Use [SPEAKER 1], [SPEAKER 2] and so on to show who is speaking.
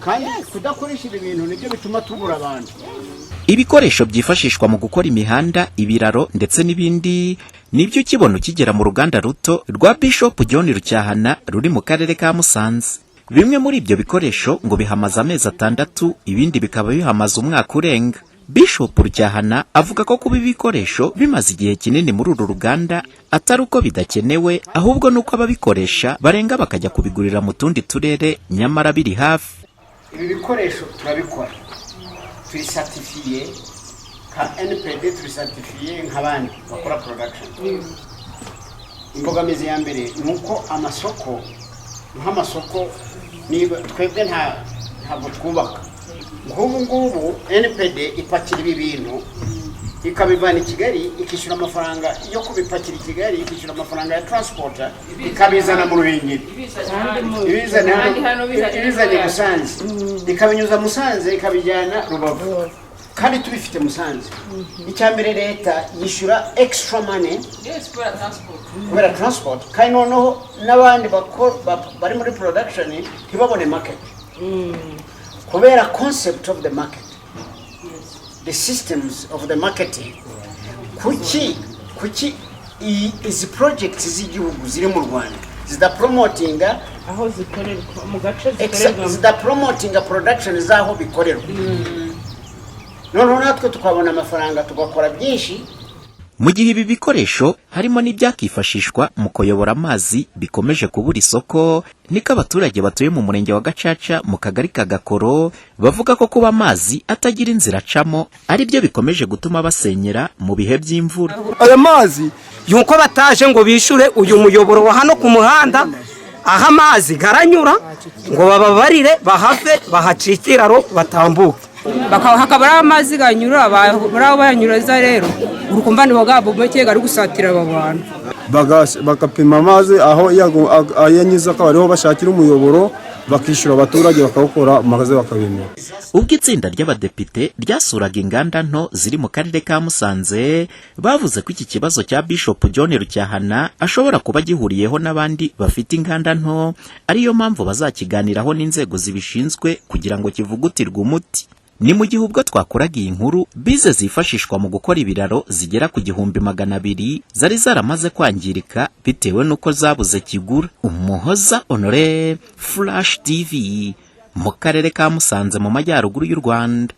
[SPEAKER 1] kandi kudakoresha ibintu nibyo bituma tubura abantu.
[SPEAKER 2] Ibikoresho byifashishwa mu gukora imihanda, ibiraro ndetse n'ibindi nibyo kibono kigera mu ruganda ruto rwa Bishop John Rucyahana ruri mu karere ka Musanze. Bimwe muri ibyo bikoresho ngo bihamaze amezi 6, ibindi bikaba bihamaze umwaka urenga. Bishop Rucyahana avuga ko kuba ibikoresho bimaze igihe kinini muri uru ruganda atari uko bidakenewe, ahubwo nuko ababikoresha barenga bakajya kubigurira mu tundi turere nyamara biri hafi.
[SPEAKER 1] Ibi bikoresho turabikora, turi certifiye ka NPD, turi certifiye nk'abandi bakora production. Imbogamizi ya mbere nuko amasoko niba twebwe ntabwo twubaka. Ngubu NPD ipakira ibi bintu ikabivana i Kigali, ikishyura amafaranga yo kubipakira i Kigali, ikishyura amafaranga ya transporter, ikabizana mu Ruhengeri, ibizanye Musanze, ikabinyuza Musanze, ikabijyana Rubavu, kandi tubifite Musanze. Icyambere leta yishyura extra money kubera transport, kandi noneho n'abandi bari muri production ntibabone market kubera concept of the market, the systems of the marketing. Kuki izi projects z'igihugu ziri mu Rwanda zidapromotinga
[SPEAKER 3] aho zikorerwa mu gace zikorerwa,
[SPEAKER 1] zidapromotinga production zaho bikorerwa, noneho natwe tukabona amafaranga tugakora byinshi.
[SPEAKER 2] Mu gihe ibi bikoresho harimo n'ibyakifashishwa mu kuyobora amazi bikomeje kubura isoko, niko abaturage batuye mu murenge wa Gacaca mu kagari ka Gakoro bavuga ko kuba amazi atagira inzira acamo ari byo bikomeje gutuma basenyera mu bihe by'imvura.
[SPEAKER 4] Aya mazi yuko bataje ngo bishure uyu muyoboro wa hano ku muhanda, aha amazi garanyura ngo bababarire bahave bahacikiraro batambuke,
[SPEAKER 5] hakaba amazi ganyura baraho banyuraza. Rero urukumva ni bagabo make gari gusatira abantu,
[SPEAKER 6] bakapima amazi aho ayanyiza ko bariho bashakira umuyoboro, bakishura abaturage bakawukora magaze bakabimira.
[SPEAKER 2] Ubwo itsinda ry'abadepite ryasuraga inganda nto ziri mu karere ka Musanze, bavuze ko iki kibazo cya Bishop John Rucyahana ashobora kuba gihuriyeho n'abandi bafite inganda nto, ariyo mpamvu bazakiganiraho n'inzego zibishinzwe kugira ngo kivugutirwe umuti. Ni mu gihe ubwo twakoraga iyi nkuru bize zifashishwa mu gukora ibiraro zigera ku 200,000 zari zaramaze kwangirika bitewe nuko zabuze kigura. Umuhoza Honore, Flash TV, mu karere ka Musanze mu majyaruguru y'u Rwanda.